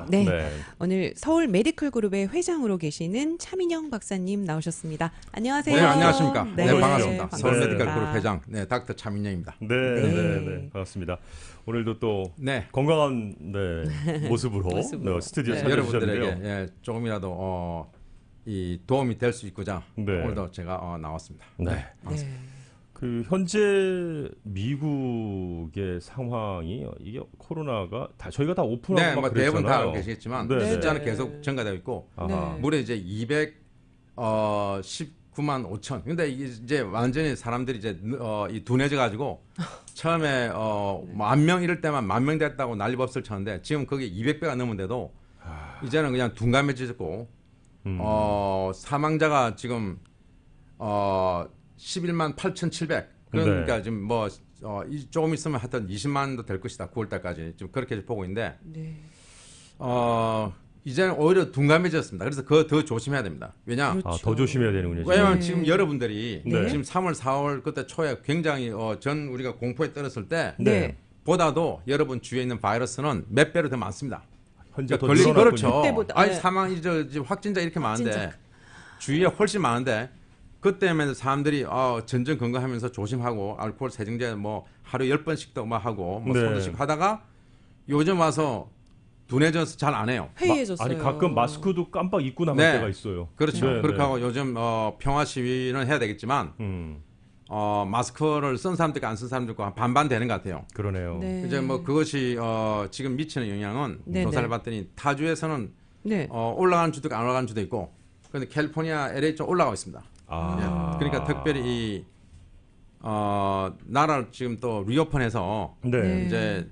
반갑습니다. 네. 오늘 서울 메디컬 그룹의 회장으로 계시는 차민영 박사님 나오셨습니다. 안녕하세요. 네, 안녕하십니까. 네, 네, 반갑습니다. 서울 반갑습니다. 메디컬 그룹 회장, 네, 닥터 차민영입니다. 네. 반갑습니다. 오늘도 또 네. 건강한 모습으로 스튜디오 네. 찾아주셨는데요. 여러분들에게 조금이라도 이 도움이 될 수 있고자 네. 오늘도 제가 나왔습니다. 네. 반갑습니다. 그 현재 미국의 상황이 이게 코로나가 저희가 다 오픈하고 네, 막 뭐 대부분 다 알고 그랬잖아요. 계시겠지만 네, 숫자는 네. 계속 증가되고 있고 아하. 무려 이제 219만 5천. 근데 이게 이제 완전히 사람들이 이제 이 둔해져 가지고 처음에 만 명 이럴 때만 만 명 됐다고 난리법석을 쳤는데 지금 그게 200배가 넘은데도 이제는 그냥 둔감해지고 사망자가 지금 11만 8,700. 그러니까 네. 지금 뭐 조금 있으면 하여튼 20만도 될 것이다. 9월 달까지 좀 그렇게 보고 있는데 네. 이제는 오히려 둔감해졌습니다. 그래서 그거 더 조심해야 됩니다. 왜냐? 그렇죠. 더 조심해야 되는군요. 지금. 왜냐하면 네. 지금 여러분들이 네. 지금 3월, 4월 그때 초에 굉장히 전 우리가 공포에 떨었을 때 네. 보다도 여러분 주위에 있는 바이러스는 몇 배로 더 많습니다. 현재 더 걸리기 늘어났군요. 그렇죠. 그때보다, 아니 네. 사망이 지금 확진자 이렇게 많은데 확진자. 주위에 훨씬 많은데 그 때문에 사람들이 전전 건강하면서 조심하고 알코올 세정제 뭐 하루 10번씩도 뭐 하고 뭐 네. 손도씩 하다가 요즘 와서 둔해져서 잘 안 해요. 회의해졌어요. 아니 가끔 마스크도 깜빡 잊고 나갈 네. 때가 있어요. 그렇죠. 네, 그렇게 네. 하고 요즘 평화 시위는 해야 되겠지만 마스크를 쓴 사람들과 안 쓴 사람들과 반반 되는 것 같아요. 그러네요. 네. 이제 뭐 그것이 지금 미치는 영향은 네, 조사를 네. 봤더니 타주에서는 네. 올라가는 주도 있고 안 올라가는 주도 있고 그런데 캘리포니아 LA 쪽 올라가고 있습니다. 아. 그러니까 특별히 이 나라를 지금 또 리오픈해서 네. 네. 이제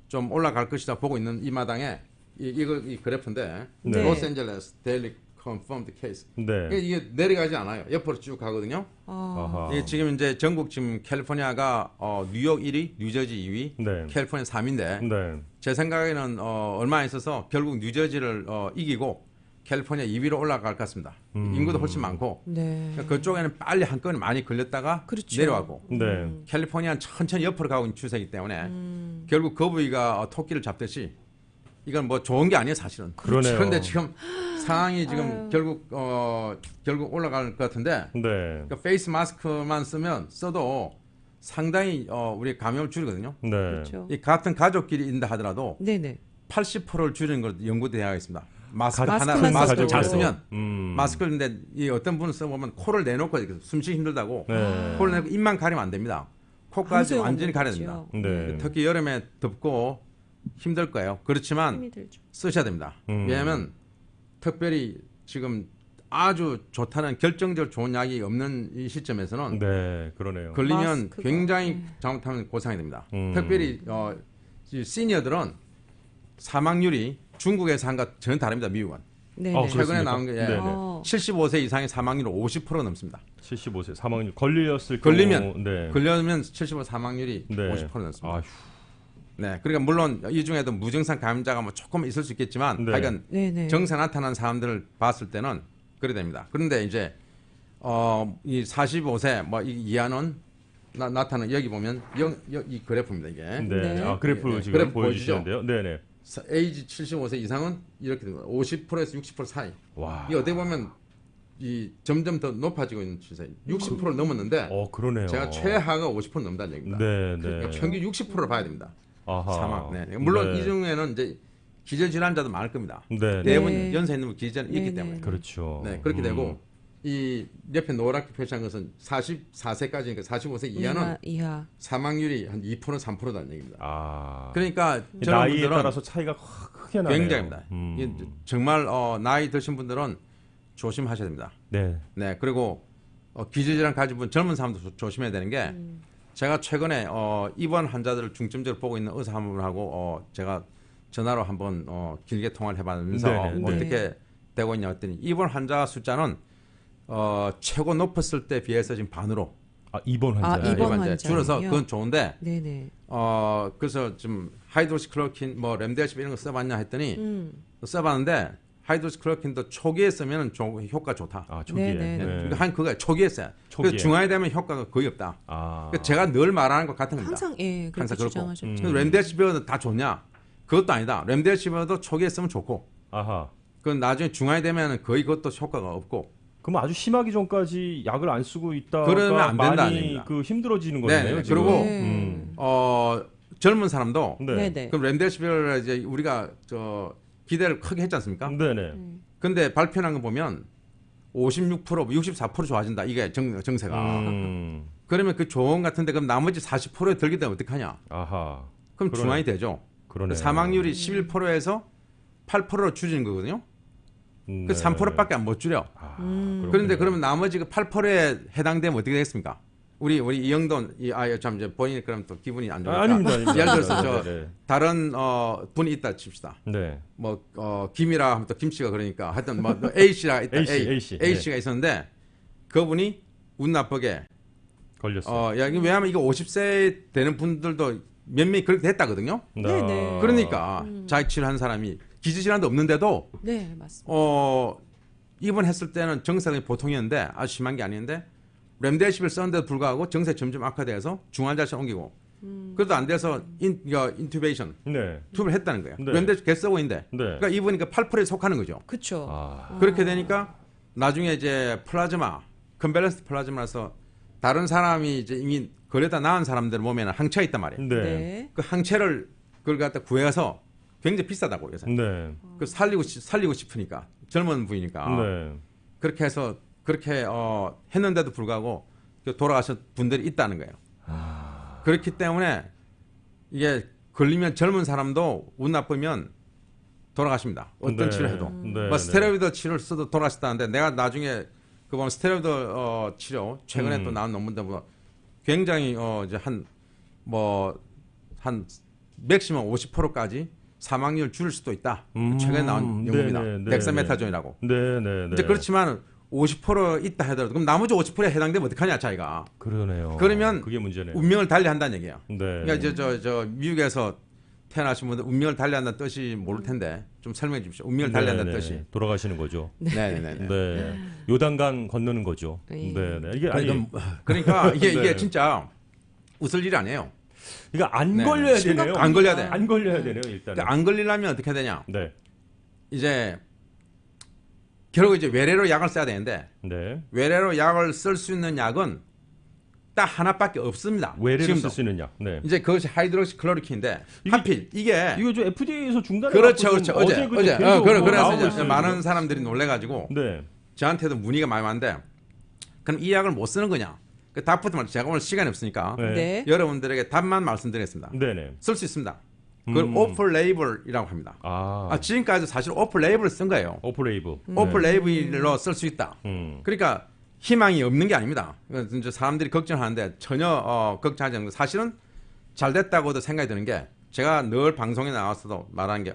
좀 올라갈 것이다 보고 있는 이 마당에 이 그래프인데 네. 로스앤젤레스 데일리 confirmed case 네. 이게 내려가지 않아요. 옆으로 쭉 가거든요. 아하. 이게 지금 이제 전국 지금 캘리포니아가 뉴욕 1위, 뉴저지 2위, 네. 캘리포니아 3위인데 네. 제 생각에는 얼마 있어서 결국 뉴저지를 이기고 캘리포니아 2위로 올라갈 것 같습니다. 인구도 훨씬 많고 네. 그러니까 그쪽에는 빨리 한 건이 많이 걸렸다가 그렇죠. 내려가고 네. 캘리포니아는 천천히 옆으로 가고 있는 추세이기 때문에 결국 거북이가 토끼를 잡듯이 이건 뭐 좋은 게 아니에요 사실은. 그러네요. 그런데 지금 상황이 지금 결국 올라갈 것 같은데 네. 그러니까 페이스 마스크만 써도 상당히 우리 감염을 줄이거든요. 네. 그렇죠. 이 같은 가족끼리 있는다 하더라도 네네. 80%를 줄이는 걸 연구되어 있습니다. 마스크 마스크만 하나 마스크 써도. 잘 쓰면 음. 마스크를 근데 이 어떤 분은 써보면 코를 내놓고 이렇게 숨쉬기 힘들다고 네. 코를 내고 입만 가리면 안 됩니다. 코까지 아무 완전히 소용 가려야 없는 됩니다. 거지요. 네. 특히 여름에 덥고 힘들 거예요. 그렇지만 힘이 들죠. 쓰셔야 됩니다. 왜냐하면 특별히 지금 아주 좋다는 결정적으로 좋은 약이 없는 이 시점에서는 네. 그러네요. 걸리면 마스크가, 굉장히 잘못하면 고생이 됩니다. 음. 특별히 이 시니어들은 사망률이 중국에서 한 것 전혀 다릅니다. 미국은. 네. 아, 최근에 그렇습니까? 나온 게 네네. 75세 이상의 사망률은 50% 넘습니다. 75세 사망률 걸렸을 걸리면 경우 네. 걸리면 75 사망률이 네. 50% 넘습니다. 아휴. 네, 그러니까 물론 이 중에도 무증상 감염자가 뭐 조금 있을 수 있겠지만 네. 하여간 네네. 증상 나타난 사람들을 봤을 때는 그래 됩니다. 그런데 이제 이 45세 뭐 이하는 나타나는 여기 보면 이 그래프입니다 이게. 네. 네. 아, 그래프 네, 지금 그래프 보여주시는데요. 네, 네. 에이지 75세 이상은 이렇게 됩니다. 50%에서 60% 사이. 와. 이 어떻게 보면 이 점점 더 높아지고 있는 추세. 60% 넘었는데 그러네요. 제가 최하가 50% 넘는다는 얘기입니다. 네, 네. 그러니까 평균 60%를 봐야 됩니다. 아하. 사망. 네. 물론 네. 이 중에는 이제 기저 질환자도 많을 겁니다. 네. 대부분 네. 연세 있는 분 기저는 있기 네, 때문에. 네. 그렇죠. 네, 그렇게 되고 이 옆에 노랗게 표시한 것은 44세까지니까 45세 이하는 이하. 사망률이 한 2% 3%다는 얘기입니다. 아. 그러니까 나이에 저런 분들은 따라서 차이가 크게 나네요. 굉장합니다. 이게 정말 나이 드신 분들은 조심하셔야 됩니다. 네. 네, 그리고 기저질환 가진 분 젊은 사람도 조심해야 되는 게 제가 최근에 입원 환자들을 중점적으로 보고 있는 의사 한 분하고 제가 전화로 한번 길게 통화를 해봤면서 네네, 네. 어떻게 되고 있냐 했더니 입원 환자 숫자는 최고 높았을 때 비해서 지금 반으로 입원 환자. 아, 입원 환자요? 줄어서 그건 좋은데 네네. 그래서 좀 하이드로시클로킨 뭐 렘데시빌 이런 거 써봤냐 했더니 써봤는데 하이드로시클로킨도 초기에 쓰면 효과 좋다. 아, 초기에. 네네. 네. 그러니까 한 그거 초기에 써요. 초기에. 그래서 중앙에 되면 효과가 거의 없다. 아. 그러니까 제가 늘 말하는 것 같은 겁니다. 항상 그렇게 항상 그렇고. 주장하셨죠. 렘데시빌은 다 좋냐? 그것도 아니다. 렘데시비르도 초기에 쓰면 좋고 아하. 그 나중에 중환이 되면 거의 그것도 효과가 없고 그럼 아주 심하기 전까지 약을 안 쓰고 있다가 그러면 안 된다는 많이 얘기입니다. 그 힘들어지는 네, 거네요. 네. 지금. 그리고 네. 젊은 사람도 네. 네네. 그럼 렘데시비르 이제 우리가 기대를 크게 했지 않습니까? 네네. 근데 발표한 거 보면 56%, 64% 좋아진다. 이게 정세가. 그러면 그 조언 같은데 그럼 나머지 40%에 들게 되면 어떡하냐? 아하. 그럼 그러네. 중환이 되죠. 그러네. 사망률이 11%에서 8%로 줄이는 거거든요. 네. 그 3%밖에 안 못 줄여. 아, 그런데 그렇군요. 그러면 나머지 그 8%에 해당되면 어떻게 되겠습니까? 우리 이영돈 참 이제 본인이 그럼 또 기분이 안 좋으니까. 아닙니다. 예를 들어서 저 네네. 다른 분이 있다 칩시다. 네. 뭐 김이라 하면 또 김씨가 그러니까 하여튼 뭐 A 씨가 있다. A 씨. 씨가 있었는데 그분이 운 나쁘게 걸렸어요. 왜냐하면 이거 50세 되는 분들도 몇 명이 그렇게 됐다거든요. 네네. 그러니까 자기 치료한 사람이 기저 질환도 없는데도 네, 맞습니다. 입원했을 때는 정세가 보통이었는데 아주 심한 게 아닌데 렘데시비르 썼는데도 불구하고 정세 점점 악화돼서 중환자실 옮기고 그래도 안 돼서 인투베이션 네. 튜브를 했다는 거예요. 네. 렘데시비르 개써보인데 네. 그러니까 이분이 그 8%에 속하는 거죠. 그렇죠. 아. 그렇게 되니까 나중에 이제 플라즈마 컨밸런스 플라즈마라서 다른 사람이 이제 이미 걸렸다 나은 사람들 몸에는 항체가 있단 말이에요. 네. 네. 그 항체를 그걸 갖다 구해서 굉장히 비싸다고 요새. 네. 그 살리고 싶으니까 젊은 부위니까 네. 그렇게 해서 그렇게 했는데도 불구하고 돌아가신 분들이 있다는 거예요. 그렇기 때문에 이게 걸리면 젊은 사람도 운 나쁘면 돌아가십니다. 어떤 네. 치료해도. 네. 뭐 스테로이드 치료를 써도 돌아가셨다는데 내가 나중에 그 보면 스테로이드 치료 최근에 또 나온 논문들 보면 굉장히 이제 한 맥시멈 50%까지 사망률 줄일 수도 있다. 최근에 나온 연구입니다. 네네, 덱사메타존이라고. 네, 네, 네. 이제 그렇지만 50% 있다 하더라도 그럼 나머지 50%에 해당되면 어떡하냐 자기가. 그러네요. 그러면 그게 문제네요. 운명을 달리한다는 얘기예요. 네. 그러니까 이제 저 미국에서 태어나신 분들 운명을 달리한다는 뜻이 모를 텐데 좀 설명해 주십시오. 운명을 달리한다는 네, 뜻이. 네. 돌아가시는 거죠. 네네네. 네. 요단강 건너는 거죠. 네. 네, 네. 이게 아니 그러니까 이게 네. 진짜 웃을 일이 아니에요. 이거 안 네. 걸려야 되네요. 안 걸려야 돼. 안 걸려야 되네요, 일단은. 그러니까 안 걸리려면 어떻게 해야 되냐? 네. 이제 결국 이제 외래로 약을 써야 되는데 네. 외래로 약을 쓸 수 있는 약은 딱 하나밖에 없습니다. 외래로 지금도. 쓸 수 있는 약. 네. 이제 그것이 하이드록시클로리킨인데 하필 이게 이거 좀 FDA에서 중단해 그렇죠, 그렇죠. 어제 그래서 나오고 이제 있어요, 많은 지금. 사람들이 놀래가지고 네. 저한테도 문의가 많이 왔는데 그럼 이 약을 못 쓰는 거냐? 그 답부터 말이죠. 제가 오늘 시간이 없으니까 네. 네. 여러분들에게 답만 말씀드리겠습니다. 네, 네. 쓸 수 있습니다. 그걸 오플 레이블이라고 합니다. 아. 지금까지 사실 오플 레이블을 쓴 거예요. 오프레이브. 오플 레이블로 쓸 수 있다. 그러니까 희망이 없는 게 아닙니다. 그러니까 이제 사람들이 걱정하는데 전혀 걱정하지 않는 거. 사실은 잘 됐다고도 생각이 드는 게 제가 늘 방송에 나와서도 말하는 게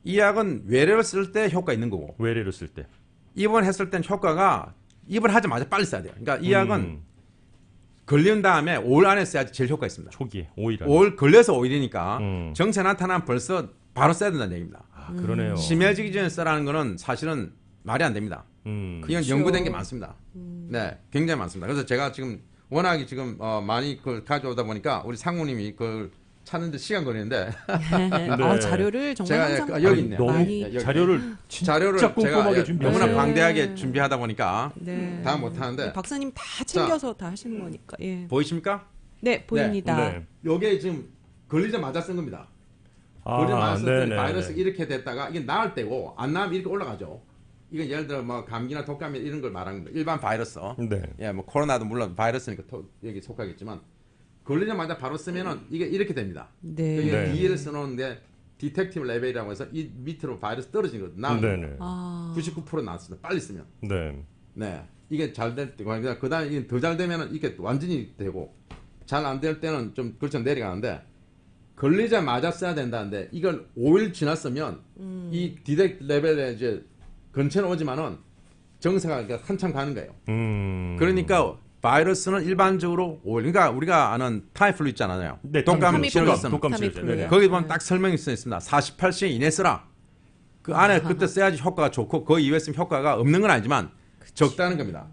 이 약은 외래를 쓸 때 효과 있는 거고 외래로 쓸 때. 입원했을 땐 효과가 입원하자마자 빨리 써야 돼요. 그러니까 이 약은 걸린 다음에 5일 안에 써야지 제일 효과 있습니다. 초기에 5일 안에. 5일 걸려서 5일이니까 정세 나타나면 벌써 바로 써야 된다는 얘기입니다. 아, 그러네요. 심해지기 전에 쓰라는 거는 사실은 말이 안 됩니다. 이건 그렇죠. 연구된 게 많습니다. 네, 굉장히 많습니다. 그래서 제가 지금 워낙에 지금 많이 그걸 가져오다 보니까 우리 상무님이 그걸 찾는데 시간 걸리는데 아, 자료를 정말 제가 항상 여기 있네요. 너무 많이 여기. 자료를 진짜 자료를 꼼꼼하게 제가 준비하세요. 너무나 네. 방대하게 준비하다 보니까 네. 다 못하는데 박사님 다 챙겨서 다 하시는 거니까. 예. 보이십니까? 네, 보입니다. 네. 요게 지금 걸리자마자 쓴 겁니다. 아, 걸리자마자 썼더니 네네. 바이러스 이렇게 됐다가 이게 나을 때고 안 나으면 이렇게 올라가죠. 이건 예를 들어 뭐 감기나 독감 이런 걸 말하는 거예요. 일반 바이러스. 네. 예, 뭐 코로나도 물론 바이러스니까 여기 속하겠지만 걸리자마자 바로 쓰면은 이게 이렇게 됩니다. 네. 이게 네. D를 써놓은데 디텍티브 레벨이라고 해서 이 밑으로 바이러스 떨어지는 거죠. 나은 네네. 거. 아. 99% 나왔습니다. 빨리 쓰면. 네. 네, 이게 잘 될 때고 그다음에 이게 더 잘 되면은 이게 완전히 되고 잘 안 될 때는 좀 그렇죠 내려가는데 걸리자마자 써야 된다는데 이걸 5일 지났으면 이 디텍 레벨에 이제 근처는 오지만은 정세가 한참 가는 거예요. 그러니까 바이러스는 일반적으로 5일. 그러니까 우리가 아는 타이플루 있잖아요. 네, 독감 타미플루. 치료제 쓰는 독감 타미플루. 치료제. 네네. 거기 보면 딱 설명이 써 있습니다. 48시간 이내 쓰라. 그 안에 그때 써야지 효과가 좋고 그 이후에 쓰면 효과가 없는 건 아니지만 적다는 겁니다.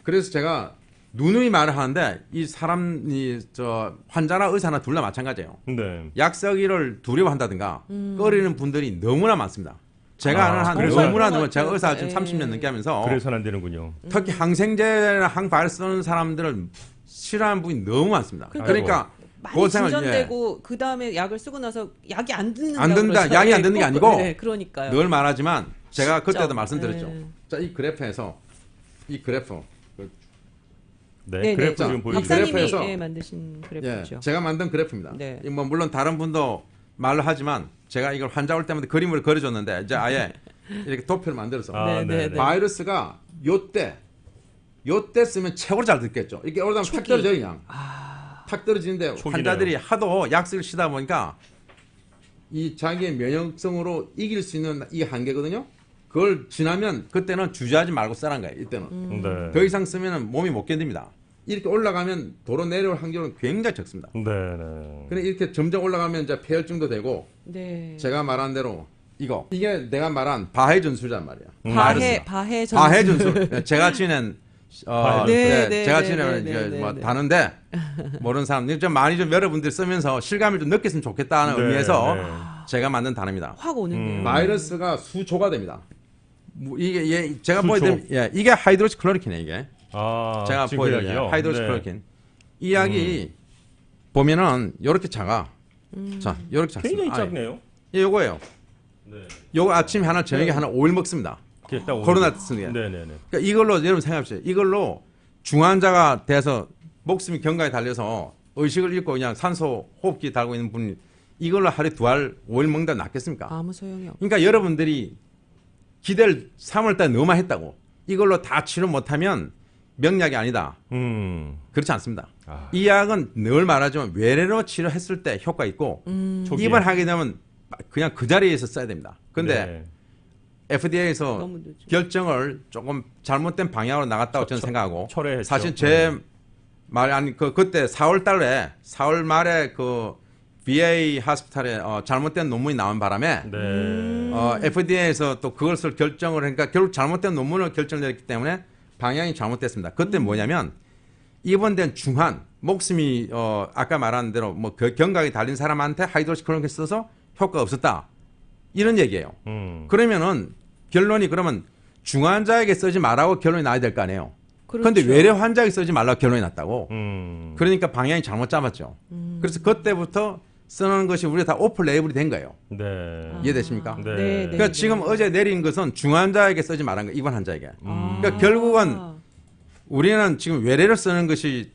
그래서 제가 누누이 말을 하는데 이 사람이 저 환자나 의사나 둘 다 마찬가지예요. 네. 약 쓰기를 두려워한다든가 꺼리는 분들이 너무나 많습니다. 제가 아는 한 그래서 너무나 그런 너무 것 제가 의사 같아요. 지금 30년 넘게 하면서 그래서는 안 되는군요. 특히 항생제나 항바이러스 쓰는 사람들을 싫어하는 분이 너무 많습니다. 그러니까 많이 고생을, 진전되고 그 다음에 약을 쓰고 나서 약이 안 듣는다. 안 듣는다, 약이 안 듣는 게 아니고 네, 그러니까요. 늘 말하지만 제가 진짜. 그때도 말씀드렸죠. 네. 자, 이 그래프에서 이 그래프 네, 네, 그래프 네. 좀 보여주세요. 박사님이 그래프에서- 예, 만드신 그래프죠. 제가 만든 그래프입니다. 네. 이 뭐 물론 다른 분도 말을 하지만 제가 이걸 환자 올 때마다 그림을 그려줬는데 이제 아예 이렇게 도표를 만들어서 아, 네, 네, 네. 바이러스가 요때 쓰면 최고로 잘 듣겠죠. 이렇게 오르다 보면 탁 초기. 떨어져요 그냥. 탁 떨어지는데 초기네요. 환자들이 하도 약을 쓰다 보니까 이 자기의 면역성으로 이길 수 있는 이 한계거든요. 그걸 지나면 그때는 주저하지 말고 쓰라는 거예요. 이때는. 네. 더 이상 쓰면 몸이 못 견딥니다. 이렇게 올라가면 도로 내려올 확률은 굉장히 적습니다. 네, 네. 근데 이렇게 점점 올라가면 이제 폐혈증도 되고 네. 제가 말한 대로 이게 내가 말한 바해 전술이란 말이야. 바해 전술. 바해 전술. 제가 지낸 바해 전술. 네, 네, 제가 네, 지낸 네, 이제 네, 뭐 네. 다는데 모르는 사람 좀 많이 좀 여러분들 쓰면서 실감을 좀 느꼈으면 좋겠다는 네, 의미에서 네. 제가 만든 단어입니다. 확 오는데요. 바이러스가 수조가 됩니다. 이게 제가 수조. 보여드린 이게 하이드로시 클로리킨이에요 이게. 아, 제가 지금 그 보여드린 약이요? 하이드로시 네. 클로리킨. 이 약이 보면은 이렇게 작아. 자, 이렇게 작습니다. 굉장히 아예. 작네요. 예, 요거예요. 네. 요거 아침에 하나 저녁에 하나 5일 먹습니다. 그게 딱 코로나 오늘- 쓰는 게. 네네네. 그러니까 이걸로 여러분 생각해보세요. 이걸로 중환자가 돼서 목숨이 경과에 달려서 의식을 잃고 그냥 산소 호흡기 달고 있는 분이 이걸로 하루에 2알 5일 먹는다 낫겠습니까? 아무 소용이 없. 그러니까 여러분들이 기대를 3월달에 너무 했다고 이걸로 다 치료 못하면 명약이 아니다. 그렇지 않습니다. 아, 이 약은 늘 말하지만 외래로 치료했을 때 효과 있고 초기에. 입원하게 되면 그냥 그 자리에서 써야 됩니다. 근데 네. 음. FDA에서 너무 늦죠. 결정을 조금 잘못된 방향으로 나갔다고 저는 생각하고 철회했죠. 사실 제 말 아니 그때 4월 말에 그 VA 하스피탈에 잘못된 논문이 나온 바람에 네. FDA에서 또 그것을 결정을 하니까 결국 잘못된 논문을 결정내렸기 때문에 방향이 잘못됐습니다. 그때 뭐냐면 입원된 중환 목숨이 아까 말한 대로 뭐 경각이 달린 사람한테 하이드로시클로리킨 써서 효과가 없었다 이런 얘기예요. 그러면은 결론이 그러면 중환자에게 쓰지 말라고 결론이 나야 될 거 아니에요. 그런데 그렇죠. 외래 환자에게 쓰지 말라고 결론이 났다고. 음. 그러니까 방향이 잘못 잡았죠. 그래서 그때부터 쓰는 것이 우리가 다 오픈 레이블이 된 거예요. 네. 이해되십니까? 네. 그러니까 지금 어제 내린 것은 중환자에게 쓰지 말한 거 입원 환자에게. 아. 그러니까 결국은 우리는 지금 외래를 쓰는 것이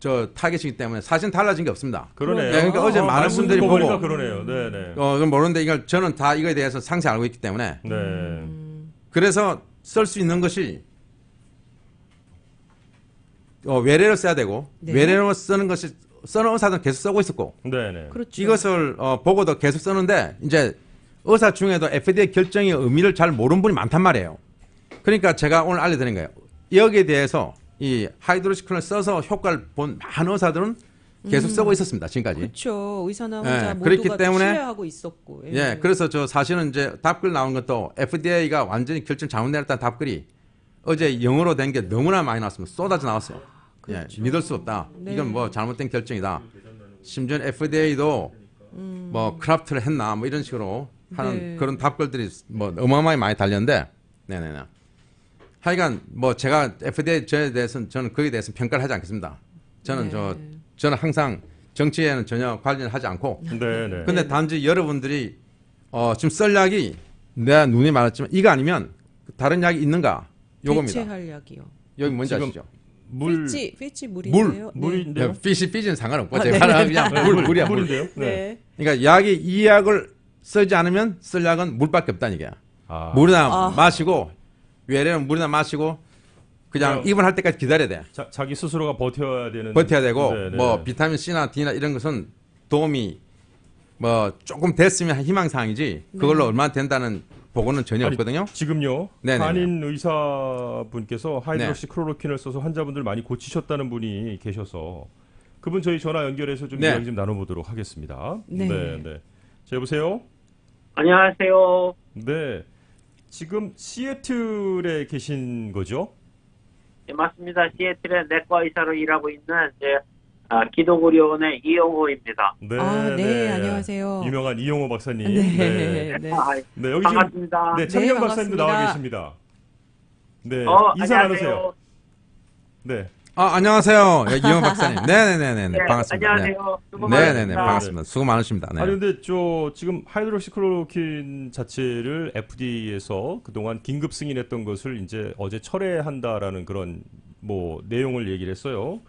저 타겟이기 때문에 사실 달라진 게 없습니다. 그러네요. 네, 그러니까 어제 많은 말씀 분들이 듣고 보고 보니까 그러네요. 네네. 그건 모르는데 이걸 저는 다 이거에 대해서 상세히 알고 있기 때문에 네. 그래서 쓸 수 있는 것이 외래로 써야 되고 네. 외래로 쓰는 것이 쓰는 의사들은 계속 쓰고 있었고 네네. 그렇죠. 이것을 보고도 계속 쓰는데 이제 의사 중에도 FDA 결정의 의미를 잘 모르는 분이 많단 말이에요. 그러니까 제가 오늘 알려드린 거예요. 여기에 대해서 이 하이드로시클론을 써서 효과를 본 많은 의사들은 계속 쓰고 있었습니다. 지금까지. 그렇죠. 의사나 환자 예, 모두가 그렇기 또 때문에- 신뢰하고 있었고. 예, 그래서 저 사실은 이제 답글 나온 것도 FDA가 완전히 결정 잘못 내렸다는 답글이 어제 영어로 된 게 너무나 많이 나왔습니다. 쏟아져 나왔어요. 예, 믿을 수 없다. 네. 이건 뭐 잘못된 결정이다. 심지어 FDA도 뭐 크라프트를 했나 뭐 이런 식으로 하는 네. 그런 답글들이 뭐 어마어마하게 많이 달렸는데, 네네네. 하여간 뭐 제가 FDA 저에 대해서는 저는 거기에 대해서 평가를 하지 않겠습니다. 저는 네. 저는 항상 정치에는 전혀 관련을 하지 않고 네네. 근데 단지 여러분들이 지금 썰 약이 내가 눈에 말했지만 이거 아니면 다른 약이 있는가? 요겁니다. 대체할 약이요. 여기 뭔지 지금 아시죠? 물 피치 물인데요. 물인데요. 피시는 상관없고 아, 제가 네. 그냥 네, 물이야 물. 물인데요. 네. 네. 그러니까 약이 이 약을 쓰지 않으면 쓸 약은 물밖에 없다는 얘기야. 아. 물이나 아. 마시고 외래는 물이나 마시고 그냥 네. 입원할 때까지 기다려야 돼. 자기 스스로가 버텨야 되는. 버텨야 되고 네네. 뭐 비타민 C나 D나 이런 것은 도움이 뭐 조금 됐으면 희망 사항이지 그걸로 얼마나 된다는 보고는 전혀 아니, 없거든요. 지금요. 네네네. 한인 의사분께서 하이드로시 클로로킨을 써서 환자분들 많이 고치셨다는 분이 계셔서 그분 저희 전화 연결해서 좀 네. 이야기 좀 나눠보도록 하겠습니다. 네. 네. 자, 여보세요. 안녕하세요. 네. 지금 시애틀에 계신 거죠? 예, 맞습니다. 시애틀의 내과 의사로 일하고 있는 이제 기독의료원의 이용호입니다. 네, 네, 안녕하세요. 유명한 이용호 박사님. 네, 네. 네, 여기 지금 반갑습니다. 네, 차민영 네, 박사님도 반갑습니다. 나와 계십니다. 네, 인사 안녕하세요. 나누세요. 네. 안녕하세요. 이용 박사님. 네네네네. 네, 반갑습니다. 안녕하세요. 수고 네네네. 많으십니다. 반갑습니다. 수고 많으십니다. 네. 아니 근데 지금 하이드록시클로로킨 자체를 FDA에서 그동안 긴급 승인했던 것을 이제 어제 철회한다라는 그런 뭐 내용을 얘기를 했어요.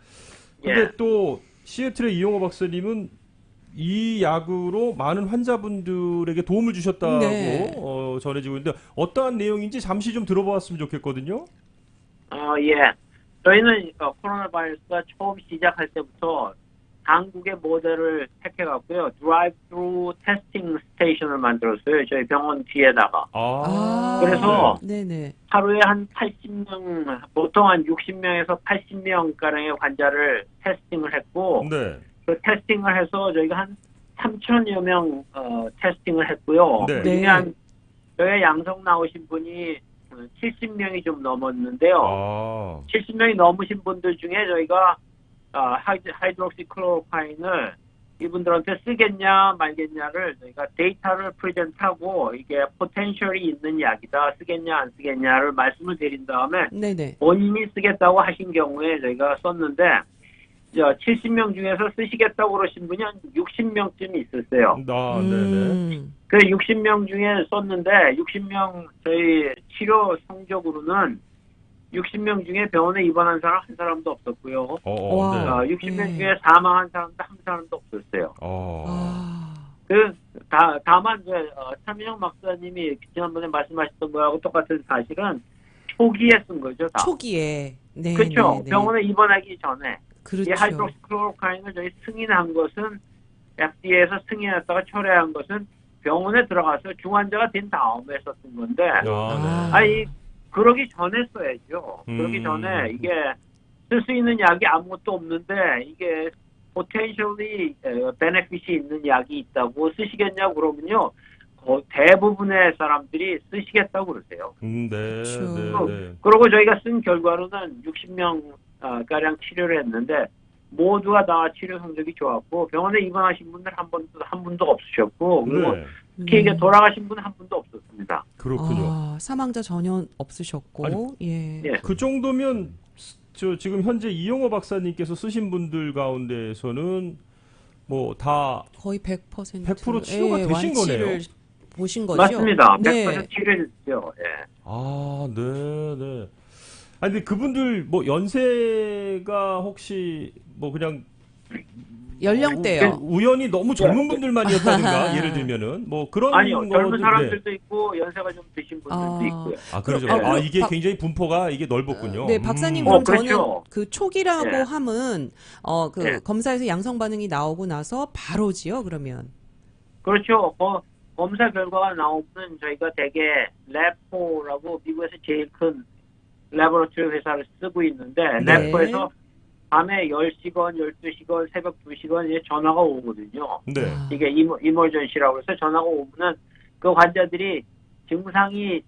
근데 예. 또 시애틀의 이용호 박사님은 이 약으로 많은 환자분들에게 도움을 주셨다고 네. 전해지고 있는데 어떠한 내용인지 잠시 좀 들어보았으면 좋겠거든요. 예. 저희는 코로나 바이러스가 처음 시작할 때부터 한국의 모델을 택해갖고요. 드라이브-트루 테스팅 스테이션을 만들었어요. 저희 병원 뒤에다가. 그래서 네네. 하루에 한 80명, 보통 한 60명에서 80명가량의 환자를 테스팅을 했고, 네. 그 테스팅을 해서 저희가 한 3천여 명 테스팅을 했고요. 네. 그중에 한 저희 양성 나오신 분이 70명이 좀 넘었는데요. 70명이 넘으신 분들 중에 저희가 하이드록시클로로콰인을 이분들한테 쓰겠냐 말겠냐를 저희가 데이터를 프레젠트하고 이게 포텐셜이 있는 약이다, 쓰겠냐 안 쓰겠냐를 말씀을 드린 다음에 네네. 본인이 쓰겠다고 하신 경우에 저희가 썼는데 70명 중에서 쓰시겠다고 그러신 분이 한 60명쯤 있었어요. 네네. 그 60명 중에 썼는데 60명 저희 치료 성적으로는 60명 중에 병원에 입원한 사람 한 사람도 없었고요. 와. 60명 네. 중에 사망한 사람도 한 사람도 없었어요. 다만 차민영 박사님이 지난번에 말씀하셨던 거하고 똑같은 사실은 초기에 쓴 거죠. 다. 초기에. 네. 그렇죠. 네, 네. 병원에 입원하기 전에. 그렇죠. 이 하이드록시클로로콰인을 저희 승인한 것은 FDA에서 승인했다가 철회한 것은 병원에 들어가서 중환자가 된 다음에 썼던 건데 그러기 전에 써야죠. 그러기 전에 이게 쓸 수 있는 약이 아무것도 없는데 이게 potentially benefit이 있는 약이 있다고 쓰시겠냐고 그러면요. 대부분의 사람들이 쓰시겠다고 그러세요. 네. 그렇죠. 네. 그리고 저희가 쓴 결과로는 60명 가량 치료를 했는데 모두가 다 치료 성적이 좋았고 병원에 입원하신 분들 한 분도 없으셨고 그리고 특히 이게 돌아가신 분 한 분도 없었습니다. 그렇군요. 사망자 전혀 없으셨고. 아니, 예. 그 정도면 지금 현재 이용호 박사님께서 쓰신 분들 가운데에서는 뭐 다 거의 100% 100% 치료가 되신 완치를 거네요. 보신 거죠? 맞습니다. 100% 네. 치료했죠. 예. 네. 아니 근데 그분들 뭐 연세가 혹시 뭐 그냥 연령대요. 우연히 너무 젊은 분들만이었다든가 예를 들면은 뭐 그런 아니요. 젊은 거는- 사람들도 있고 연세가 좀 드신 분들도 있고요. 그러죠. 이게 굉장히 분포가 이게 넓었군요. 네, 박사님 그럼 저는 그렇죠. 그 초기라고 예. 함은 예. 검사에서 양성 반응이 나오고 나서 바로지요, 그러면. 그렇죠. 검사 결과가 나오면 저희가 대개 랩포라고 미국에서 제일 큰 레버너트리 회사를 쓰고 있는데 네. 랩포에서 밤에 10시건, 12시건, 새벽 2시건 이제 전화가 오거든요. 네. 이게 이머전시라고 해서 전화가 오면은 그 환자들이 증상이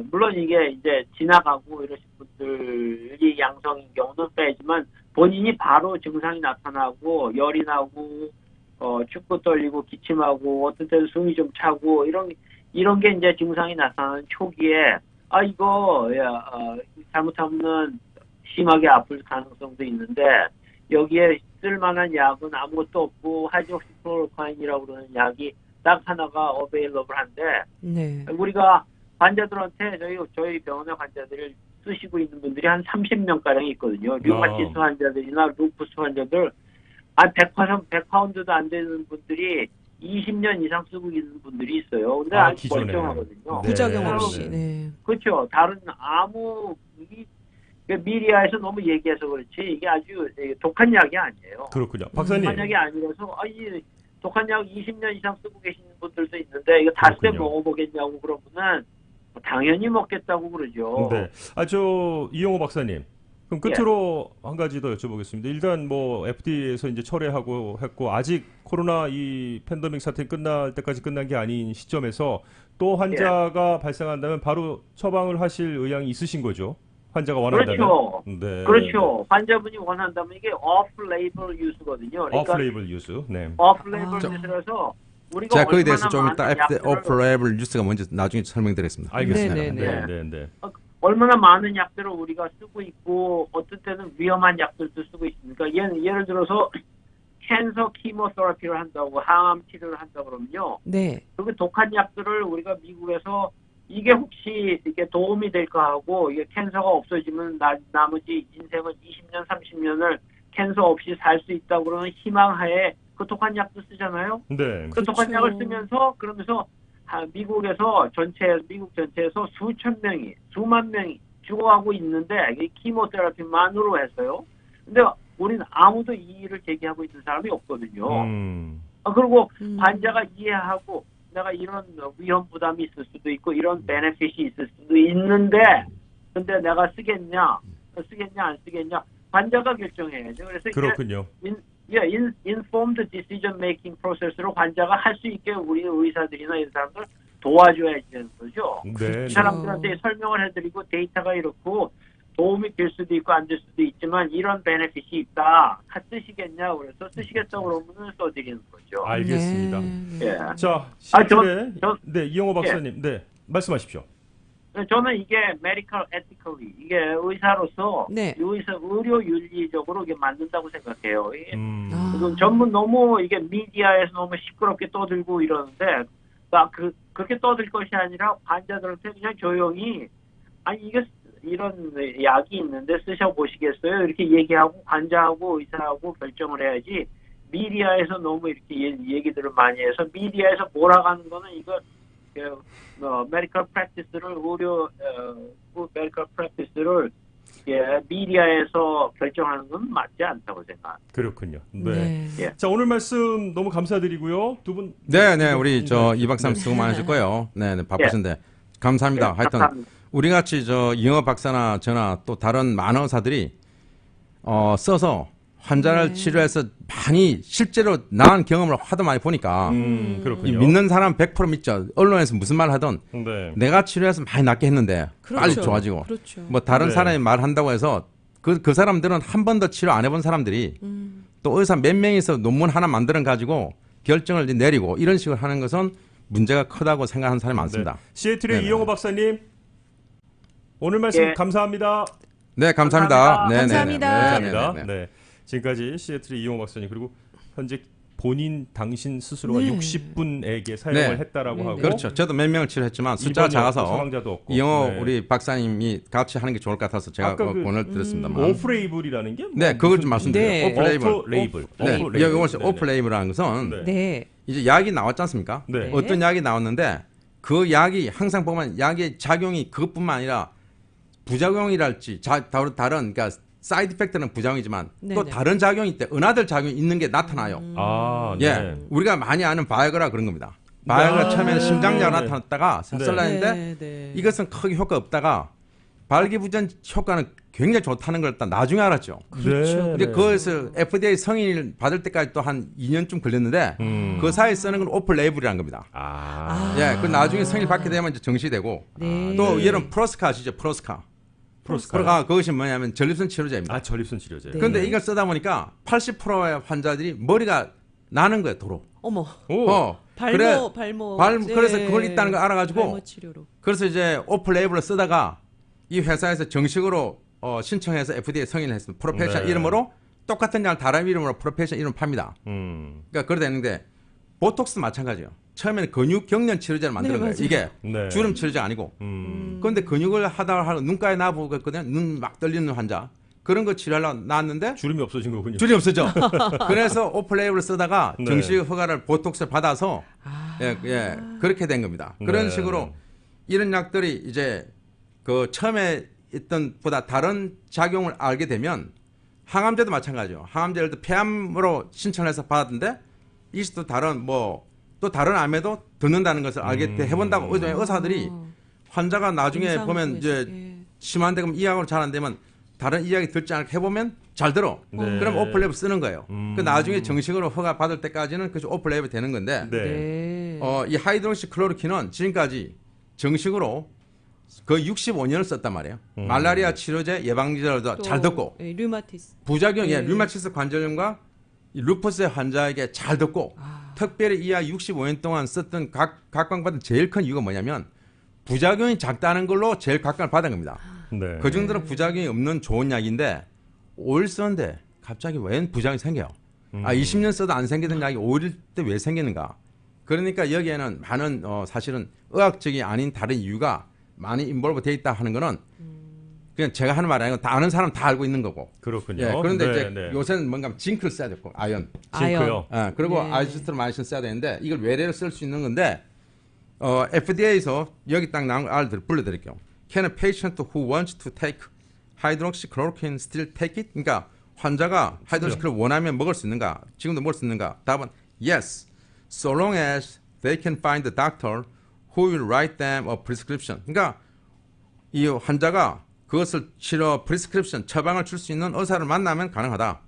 물론 이게 이제 지나가고 이러신 분들이 양성인 경우는 빼지만 본인이 바로 증상이 나타나고 열이 나고 축구 떨리고 기침하고 어떤 때는 숨이 좀 차고 이런 게 이제 증상이 나타나는 초기에 이거 잘못하면 심하게 아플 가능성도 있는데 여기에 쓸만한 약은 아무것도 없고 하이드록시클로로콰인이라고 그러는 약이 딱 하나가 어베일러블한데 네. 우리가 환자들한테 저희 병원의 환자들을 쓰시고 있는 분들이 한 30명 가량 있거든요. 류마티스 환자들이나 루푸스 환자들 100파운드도 안 되는 분들이 20년 이상 쓰고 있는 분들이 있어요. 근데 아주 기존에. 멀쩡하거든요. 부작용 네. 없이. 네. 그렇죠. 다른 미디어에서 너무 얘기해서 그렇지 이게 아주 독한 약이 아니에요. 그렇군요. 박사님. 독한 약이 아니라서 이 독한 약 20년 이상 쓰고 계시는 분들도 있는데 이거 다시 먹어보겠냐고 그러면은 당연히 먹겠다고 그러죠. 네. 저 이용호 박사님. 그럼 끝으로 한 가지 더 여쭤보겠습니다. 일단 뭐 FDA에서 이제 철회하고 했고 아직 코로나 이 팬데믹 사태 끝날 때까지 끝난 게 아닌 시점에서 또 환자가 발생한다면 바로 처방을 하실 의향이 있으신 거죠? 환자가 원한다면. 그렇죠. 네. 그렇죠. 환자분이 원한다면 이게 off-label use거든요. 그러니까 오프레이블 유스. 네. off-label 아. use라서 우리가 제가 거기에 얼마나 대해서 좀 이따 많은 약들을 오프레이블 뉴스가 뭔지 나중에 설명드리겠습니다. 알겠습니다. 네, 네, 네, 네, 네. 얼마나 많은 약들을 우리가 쓰고 있고 어떤 때는 위험한 약들도 쓰고 있습니까? 예를 들어서 캔서 키모테라피를 한다고 항암 치료를 한다고 그러면요. 네. 그 독한 약들을 우리가 미국에서 이게 혹시 이게 도움이 될까 하고 이게 캔서가 없어지면 나머지 인생은 20년, 30년을 캔서 없이 살 수 있다고 그러는 희망하에 그 독한 약도 쓰잖아요. 네. 그 독한 그렇죠. 약을 쓰면서 그러면서 미국 전체에서 수천 명이, 수만 명이 죽어가고 있는데 이게 키모테라피만으로 했어요. 근데 우리는 아무도 이의를 제기하고 있는 사람이 없거든요. 그리고 환자가 이해하고 내가 이런 위험 부담이 있을 수도 있고 이런 베네핏이 있을 수도 있는데 근데 내가 쓰겠냐 안 쓰겠냐 환자가 결정해야죠. 그래서 그렇군요. informed decision making process로 환자가 할 수 있게 우리 의사들이나 이런 사람들 도와줘야 되는 거죠. 네. 이 사람들한테 설명을 해드리고 데이터가 이렇고 도움이 될 수도 있고 안 될 수도 있지만 이런 베네핏이 있다. 쓰시겠냐 그래서 쓰시겠다고 그러면 써드리는 거죠. 알겠습니다. 네. 예. 자, 아, 시애틀에 저- 네, 이영호 박사님. 네. 말씀하십시오. 저는 이게 medical ethically 이게 의사로서 네. 의료 윤리적으로 이게 맞는다고 생각해요. 이게 아. 지금 전부 너무 이게 미디어에서 너무 시끄럽게 떠들고 이러는데 그렇게 떠들 것이 아니라 환자들한테 그냥 조용히 아니 이게 이런 약이 있는데 쓰셔보시겠어요? 이렇게 얘기하고 환자하고 의사하고 결정을 해야지 미디어에서 너무 이렇게 얘기들을 많이 해서 미디어에서 몰아가는 거는 이거 메디컬 프랙티스를 메디컬 프랙티스를 미디어에서 결정하는 건 맞지 않다고 생각합니다. 그렇군요. 네. 네. 예. 자, 오늘 말씀 너무 감사드리고요. 두 분. 네, 우리 이 박사님 수고 많으셨고요. 네, 바쁘신데 감사합니다. 네, 하여튼 감사합니다. 우리 같이 이영호 박사나 저나 또 다른 많은 의사들이 써서 환자를 네. 치료해서 많이 실제로 나은 경험을 하도 많이 보니까 이 그렇군요. 믿는 사람 100% 믿죠. 언론에서 무슨 말 하든 네. 내가 치료해서 많이 낫게 했는데 빨리 그렇죠. 좋아지고 그렇죠. 뭐 다른 네. 사람이 말한다고 해서 그 사람들은 한 번도 치료 안 해본 사람들이 또 의사 몇 명이서 논문 하나 만들어 가지고 결정을 내리고 이런 식으로 하는 것은 문제가 크다고 생각하는 사람이 많습니다. 네. 시애틀의 네네. 이영호 박사님. 오늘 말씀 예. 네, 감사합니다. 감사합니다. 감사합니다. 감사합니다. 네. 지금까지 시애틀의 이용호 박사님 그리고 현재 당신 스스로가 네. 60분에게 사용을 네. 했다라고 네, 하고 네. 그렇죠. 저도 몇 명을 치료했지만 숫자가 입원이 없고 작아서 사망자도 없고. 이영호 네. 우리 박사님이 같이 하는 게 좋을 것 같아서 제가 아까 권을 드렸습니다만. 오프레이블이라는 게 네, 그걸 좀 말씀드려요. 네. 오프레이블. 네, 여기 오늘 오프레이블이라는 것은 네. 네. 이제 약이 나왔지 않습니까? 네. 어떤 약이 나왔는데 그 약이 항상 보면 약의 작용이 그것뿐만 아니라 부작용이랄지 다른 그러니까 사이드 이펙트는 부작용이지만 또 네네. 다른 작용이 있대. 은하들 작용이 있는 게 나타나요. 아, 예, 네. 우리가 많이 아는 바이오그라 그런 겁니다. 바이오그라 아, 처음에는 심장자가 네. 나타났다가 네. 썰라는데 네, 네. 이것은 크게 효과 없다가 발기부전 효과는 굉장히 좋다는 걸 딱 나중에 알았죠. 그렇죠. 근데 그것을 FDA 승인을 받을 때까지 또 한 2년쯤 걸렸는데 그 사이에 쓰는 건 오픈 레이블이라는 겁니다. 아. 예, 그 나중에 승인을 받게 되면 이제 정시되고 네. 또 얘는 프로스카 아시죠? 프로스카. 그것이 뭐냐면 전립선 치료제입니다. 아, 전립선 치료제. 네. 그런데 이걸 쓰다 보니까 80%의 환자들이 머리가 나는 거예요, 도로. 어머. 오. 발모. 그래서 그걸 있다는 걸 알아가지고 발모 치료로. 그래서 이제 오픈 레이블을 쓰다가 이 회사에서 정식으로 신청해서 FDA 승인을 했습니다. 프로페셔널 네. 이름으로 똑같은 약 다른 이름으로 프로페셔널 이름 팝니다. 그러니까 그러다 했는데 보톡스 마찬가지예요. 처음에는 근육 경련 치료제를 만드는 거예요. 맞아요. 이게 네. 주름 치료제 아니고. 그런데 근육을 하다가 눈가에 놔보고 했거든요. 눈 막 떨리는 환자. 그런 거 치료하려고 나왔는데 주름이 없어진 거군요. 줄이 없어져. 그래서 오플레이블을 쓰다가 네. 정식 허가를 보톡스 받아서 그렇게 된 겁니다. 그런 네. 식으로 이런 약들이 이제 그 처음에 있던 보다 다른 작용을 알게 되면 항암제도 마찬가지죠. 항암제를 또 폐암으로 신청해서 받았는데 이것도 또 다른 암에도 듣는다는 것을 알게 해본다고 의사들이 환자가 나중에 임상 보면 중에서, 이제 예. 심한데 그럼 이 약으로 잘 안 되면 다른 이야기 듣지 않게 해보면 잘 들어. 네. 그럼 오플레이블 쓰는 거예요. 그 나중에 정식으로 허가 받을 때까지는 그것이 오플레이블 되는 건데 네. 네. 이 하이드록시 클로로킨은 지금까지 정식으로 거의 65년을 썼단 말이에요. 말라리아 치료제 예방제로도 잘 듣고 예, 류마티스. 부작용, 네. 류마티스 관절염과 이 루퍼스 환자에게 잘 듣고 특별히 이 약 65년 동안 썼던 각광받은 제일 큰 이유가 뭐냐면 부작용이 작다는 걸로 제일 각광을 받은 겁니다. 네. 그 정도로 부작용이 없는 좋은 약인데 5일 썼는데 갑자기 웬 부작용이 생겨요. 20년 써도 안 생기던 약이 5일 때 왜 생기는가? 그러니까 여기에는 많은 사실은 의학적이 아닌 다른 이유가 많이 인볼브 돼 있다 하는 거는 그냥 제가 하는 말이 아니고 다 아는 사람 다 알고 있는 거고. 그렇군요. 예, 그런데 네, 이제 네. 요새는 뭔가 징크를 써야 되고 아연. 징크요. 그리고 네. 아이소트로마이신 써야 되는데 이걸 외래로 쓸 수 있는 건데 FDA에서 여기 딱 나온 알들 불러드릴게요. Can a patient who wants to take hydroxychloroquine still take it? 그러니까 환자가 하이드로시클을 원하면 먹을 수 있는가? 지금도 먹을 수 있는가? 답은 yes, so long as they can find the doctor who will write them a prescription. 그러니까 이 환자가 그것을 치료 프리스크립션 처방을 줄 수 있는 의사를 만나면 가능하다.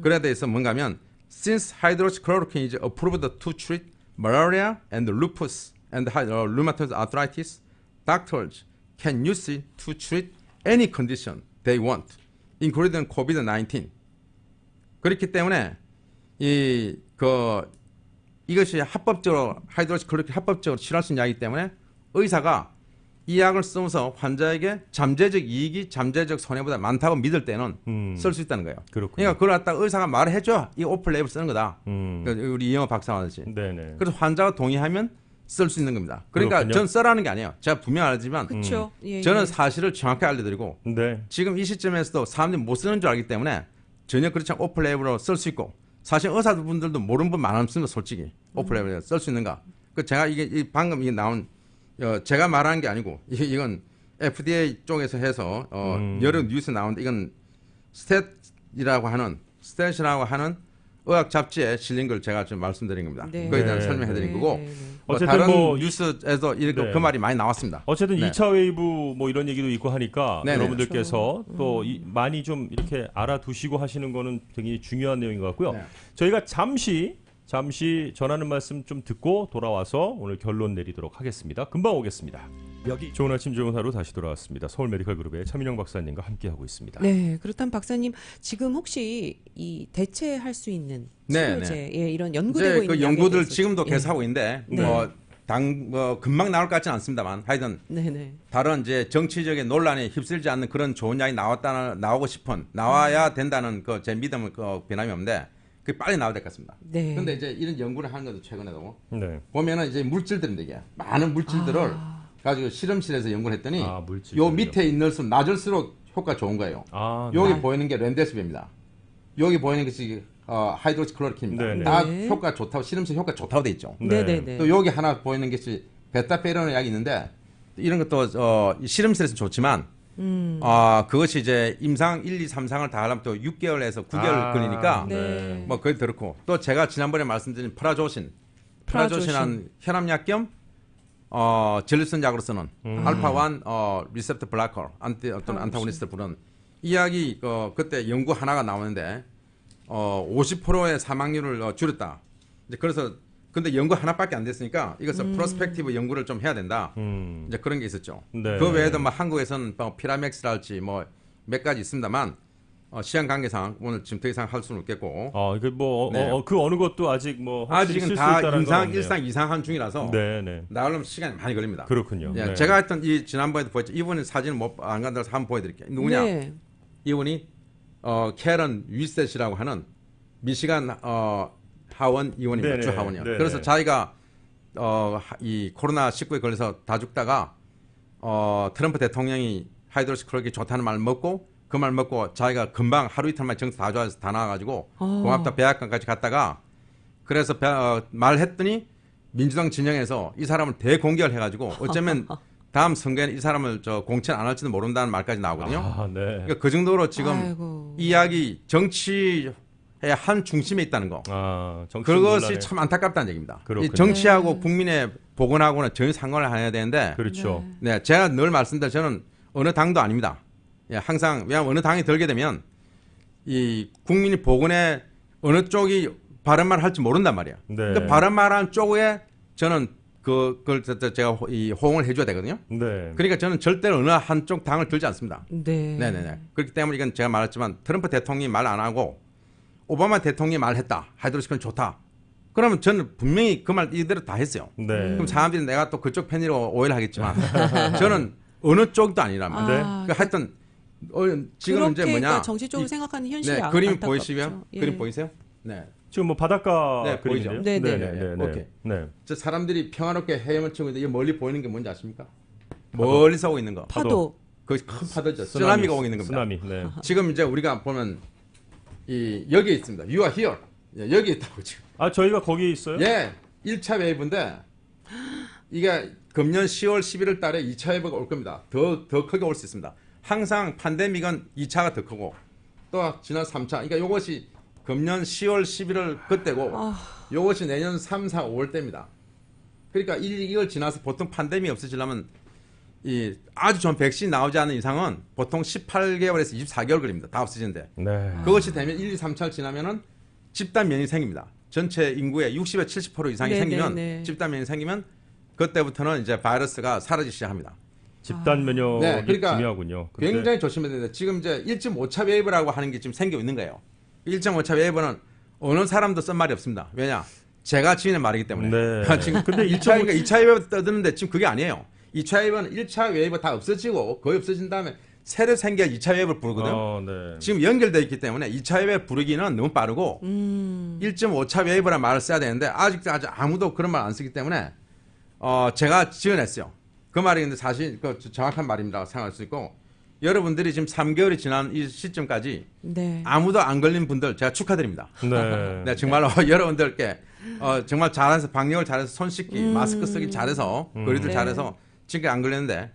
그래 대해서 뭔가면 since hydroxychloroquine is approved to treat malaria and lupus and rheumatoid arthritis, doctors can use it to treat any condition they want, including COVID-19. 그렇기 때문에 이것이 합법적으로 하이드로시클로킨 합법적으로 치료할 수 있는 약이기 때문에 의사가 이 약을 쓰면서 환자에게 잠재적 이익이 잠재적 손해보다 많다고 믿을 때는 쓸 수 있다는 거예요. 그렇군요. 그러니까 그걸 갖다 의사가 말을 해줘. 이 오픈 레이블 쓰는 거다. 그러니까 우리 이영호 박사 하듯이. 네네. 그래서 환자가 동의하면 쓸 수 있는 겁니다. 그러니까 그렇군요. 전 써라는 게 아니에요. 제가 분명 알지만 그렇죠. 예, 저는 예. 사실을 정확하게 알려드리고 네. 지금 이 시점에서도 사람들이 못 쓰는 줄 알기 때문에 전혀 그렇지 않고 오픈 레이블로 쓸 수 있고 사실 의사분들도 모르는 분 많습니다. 솔직히 오픈 레이블에 쓸 수 있는가. 그 제가 방금 이게 나온 제가 말하는 게 아니고 이건 FDA 쪽에서 해서 여러 뉴스 나오는데 이건 스탯이라고 하는 의학 잡지에 실린 걸 제가 좀 말씀드린 겁니다. 네. 그거에 대한 네, 설명해 드린 네, 거고 네, 네. 어쨌든 다른 뭐 뉴스에서 이렇게 네. 그 말이 많이 나왔습니다. 어쨌든 네. 2차 웨이브 뭐 이런 얘기도 있고 하니까 네네. 여러분들께서 또 많이 좀 이렇게 알아두시고 하시는 거는 굉장히 중요한 내용인 것 같고요. 네. 저희가 잠시 전하는 말씀 좀 듣고 돌아와서 오늘 결론 내리도록 하겠습니다. 금방 오겠습니다. 여기 좋은 아침 좋은 하루 다시 돌아왔습니다. 서울 메디컬 그룹의 차민영 박사님과 함께하고 있습니다. 네, 그렇다면 박사님 지금 혹시 이 대체할 수 있는 네, 치료제 예, 이런 연구되고 이제 있는 그 약에 연구들 대해서 지금도 예. 계속 하고 있는데 네. 금방 나올 것 같지는 않습니다만 하여튼 네네. 다른 이제 정치적인 논란에 휩쓸지 않는 그런 좋은 약이 나오고 싶은 나와야 된다는 그 제 믿음은 변함이 없는데 그 빨리 나와야 될 것 같습니다. 네. 근데 이제 이런 연구를 하는 것도 최근에도 네. 보면은 이제 물질들인데 이게 많은 물질들을 가지고 실험실에서 연구를 했더니 물질들요. 요 밑에 있는수록 낮을수록 효과 좋은 거예요. 여기 보이는 게 렌데스비입니다. 여기 보이는 것이 하이드로시클로로킨입니다. 네네. 다 네. 효과 좋다고 실험실 효과 좋다고 돼 있죠. 네. 네네네. 또 여기 하나 보이는 것이 베타페로는 약이 있는데 이런 것도 이 실험실에서 좋지만 그것이 이제 임상 1, 2, 3상을 다 하려면 또 6개월에서 9개월 걸리니까 네. 뭐 그게 그렇고 또 제가 지난번에 말씀드린 프라조신한 혈압약 겸 젤리슨 약으로 쓰는 알파1 리셉터 블라커 어떤 안타고니스트를 부르는 이 약이 그때 연구 하나가 나오는데 50%의 사망률을 줄였다. 이제 그래서 근데 연구 하나밖에 안 됐으니까 이것은 프로스펙티브 연구를 좀 해야 된다. 이제 그런 게 있었죠. 네. 그 외에도 뭐 한국에서는 피라맥스랄지 뭐 몇 가지 있습니다만 시간 관계상 오늘 지금 더 이상 할 수는 없겠고 이게 뭐 네. 그 어느 것도 아직 뭐 확실히 아직은 쓸수 다 있다는 건 임상 없네요. 1상 2상 한 중이라서 네. 나오려면 시간이 많이 걸립니다. 그렇군요. 예, 네. 제가 했던 이 지난번에도 보였죠. 이분은 사진을 안 간다고 한번 보여드릴게요. 누구냐? 네. 이분이 캐런 위셋이라고 하는 미시간 하원 의원입니다. 네네. 주 하원이요. 네네. 그래서 자기가 이 코로나 19에 걸려서 다 죽다가 트럼프 대통령이 하이드로시클로로킨이 좋다는 말을 먹고 그 말 먹고 자기가 금방 하루 이틀 만에 정서 다 좋아져서 다 나와가지고 고맙다 백악관까지 갔다가 그래서 말했더니 민주당 진영에서 이 사람을 대공격을 해가지고 어쩌면 다음 선거에는 이 사람을 공천 안 할지도 모른다는 말까지 나오거든요. 네. 그러니까 그 정도로 지금 아이고. 이 이야기 정치의 한 중심에 있다는 거. 정치 그것이 논란에. 참 안타깝다는 얘기입니다. 그렇군요. 이 정치하고 국민의 복원하고는 전혀 상관을 안 해야 되는데 그렇죠. 네, 제가 늘 말씀드린 저는 어느 당도 아닙니다. 예, 항상 왜냐하면 어느 당이 들게 되면 이 국민이 복원에 어느 쪽이 바른 말을 할지 모른단 말이에요. 네. 그러니까 바른 말하는 쪽에 저는 그걸 제가 호응을 해줘야 되거든요. 네. 그러니까 저는 절대로 어느 한쪽 당을 들지 않습니다. 네. 네네네. 그렇기 때문에 이건 제가 말했지만 트럼프 대통령이 말 안 하고 오바마 대통령이 말했다. 하이드로시클론 좋다. 그러면 저는 분명히 그 말 이대로 다 했어요. 네. 그럼 사람들이 내가 또 그쪽 편이라고 오해를 하겠지만 저는 어느 쪽도 아니란 말이에요. 아, 그러니까 하여튼 지금 이제 그렇게 뭐냐 그러니까 정치적으로 이- 생각하는 현실이 네, 그림 안타깝죠. 보이시면 예. 그림 보이세요? 네. 지금 뭐 바닷가 네, 그림인데요. 보이죠? 네, 네. 네. 오케이. 네. 저 사람들이 평화롭게 헤엄을 치고 있는데 이 멀리 보이는 게 뭔지 아십니까? 멀리서 오고 있는 거. 파도. 그것이 큰 파도죠. 쓰나미가 오고 있는 겁니다. 쓰나미. 네. 지금 이제 우리가 보면 이 여기에 있습니다. You are here. 예, 여기 있다고 지금. 아, 저희가 거기 있어요? 예, 1차 웨이브인데 이게 금년 10월, 11월 달에 2차 웨이브가 올 겁니다. 더 크게 올 수 있습니다. 항상 팬데믹은 2차가 더 크고 또 지난 3차. 그러니까 이것이 금년 10월, 11월 그때고 이것이 내년 3, 4, 5월 때입니다. 그러니까 이걸 지나서 보통 팬데믹이 없어지려면 이 아주 좋은 백신 나오지 않는 이상은 보통 18개월에서 24개월 걸립니다. 다 없어지는데. 네. 그것이 되면 1, 2, 3차를 지나면은 집단 면역이 생깁니다. 전체 인구의 60에 70% 이상이 네, 생기면 네, 네. 집단 면역이 생기면 그때부터는 이제 바이러스가 사라지기 시작합니다. 집단 면역이 네, 그러니까 중요하군요. 근데 굉장히 조심해야 되는데 지금 이제 1.5차 웨이브라고 하는 게 지금 생기고 있는 거예요. 1.5차 웨이브는 어느 사람도 쓴 말이 없습니다. 왜냐? 제가 지은 말이기 때문에. 네. 지금 근데 1차 그러니까 2차 웨이브 떠드는데 지금 그게 아니에요. 2차 웨이브는 1차 웨이브 다 없어지고 거의 없어진 다음에 새로 생겨 2차 웨이브를 부르거든요. 네. 지금 연결되어 있기 때문에 2차 웨이브 부르기는 너무 빠르고 1.5차 웨이브란 말을 써야 되는데 아직도 아무도 그런 말 안 쓰기 때문에 제가 지어냈어요. 그 말이 근데 사실 그 정확한 말입니다 생각할 수 있고 여러분들이 지금 3개월이 지난 이 시점까지 네. 아무도 안 걸린 분들 제가 축하드립니다. 네. 네, 정말로 여러분들께 정말 잘해서 방역을 잘해서 손 씻기, 마스크 쓰기 잘해서 거리들 네. 잘해서 지금 안 걸렸는데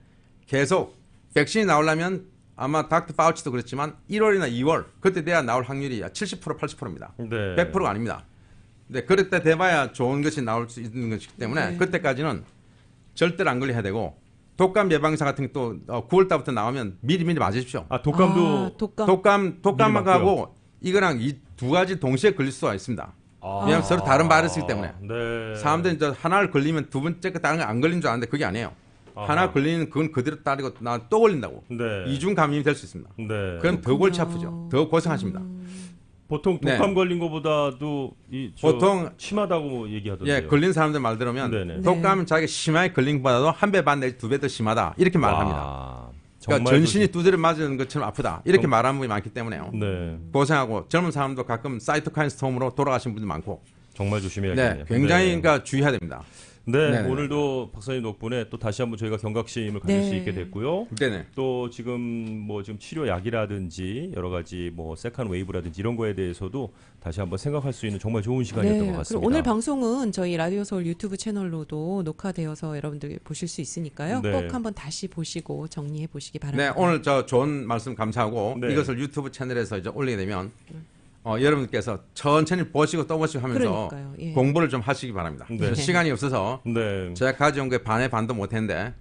계속 백신이 나오려면 아마 닥터 파우치도 그렇지만 1월이나 2월 그때 돼야 나올 확률이 70% 80%입니다. 네. 100%가 아닙니다. 근데 그때 돼봐야 좋은 것이 나올 수 있는 것이기 때문에 네. 그때까지는 절대로 안 걸려야 되고 독감 예방사 같은 게 또 9월 달부터 나오면 미리미리 맞으십시오. 아, 독감도 독감하고 이거랑 이 두 가지 동시에 걸릴 수가 있습니다. 왜냐하면 서로 다른 바이러스이기 때문에. 네. 사람들이 이제 하나를 걸리면 두 번째 거 다른 거 안 걸린 줄 아는데 그게 아니에요. 아하. 하나 걸리는 그건 그대로 따르고 나 또 걸린다고. 네. 이중 감염이 될 수 있습니다. 네. 그럼 더 골치 아프죠. 더 고생하십니다. 보통 네. 독감 걸린 것보다도 보통 심하다고 얘기하던데요. 예, 걸린 사람들 말 들으면 네네. 독감은 자기가 심하게 걸린 것보다도 한 배 반 내지 두 배 더 심하다 이렇게 말을 합니다. 와, 그러니까 정말 전신이 두드려 맞은 것처럼 아프다 이렇게 말하는 분이 많기 때문에요. 네. 고생하고 젊은 사람도 가끔 사이토카인 스톰으로 돌아가신 분도 많고 정말 조심해야겠네요. 네, 굉장히 네. 그러니까 주의해야 됩니다. 네, 네네. 오늘도 박사님 덕분에 또 다시 한번 저희가 경각심을 가질 네. 수 있게 됐고요. 네네. 또 지금 치료약이라든지 여러 가지 세컨 웨이브라든지 이런 거에 대해서도 다시 한번 생각할 수 있는 정말 좋은 시간이었던 것 같습니다. 그리고 오늘 방송은 저희 라디오 서울 유튜브 채널로도 녹화되어서 여러분들 보실 수 있으니까요. 네. 꼭 한번 다시 보시고 정리해 보시기 네, 바랍니다. 오늘 저 좋은 말씀 감사하고 네. 이것을 유튜브 채널에서 이제 올리게 되면 여러분께서 천천히 보시고 또 보시고 하면서 그러니까요. 예. 공부를 좀 하시기 바랍니다. 네. 시간이 없어서 네. 제가 가져온 게 반의 반도 못했는데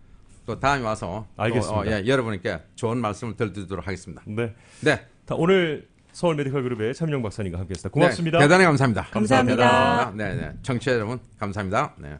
또 다음에 와서 또, 알겠습니다. 여러분께 좋은 말씀을 들려드리도록 하겠습니다. 네. 네, 자, 오늘 서울 메디컬 그룹의 차민영 박사님과 함께했습니다. 고맙습니다. 네, 대단히 감사합니다. 감사합니다. 네, 네, 청취자 여러분 감사합니다. 네.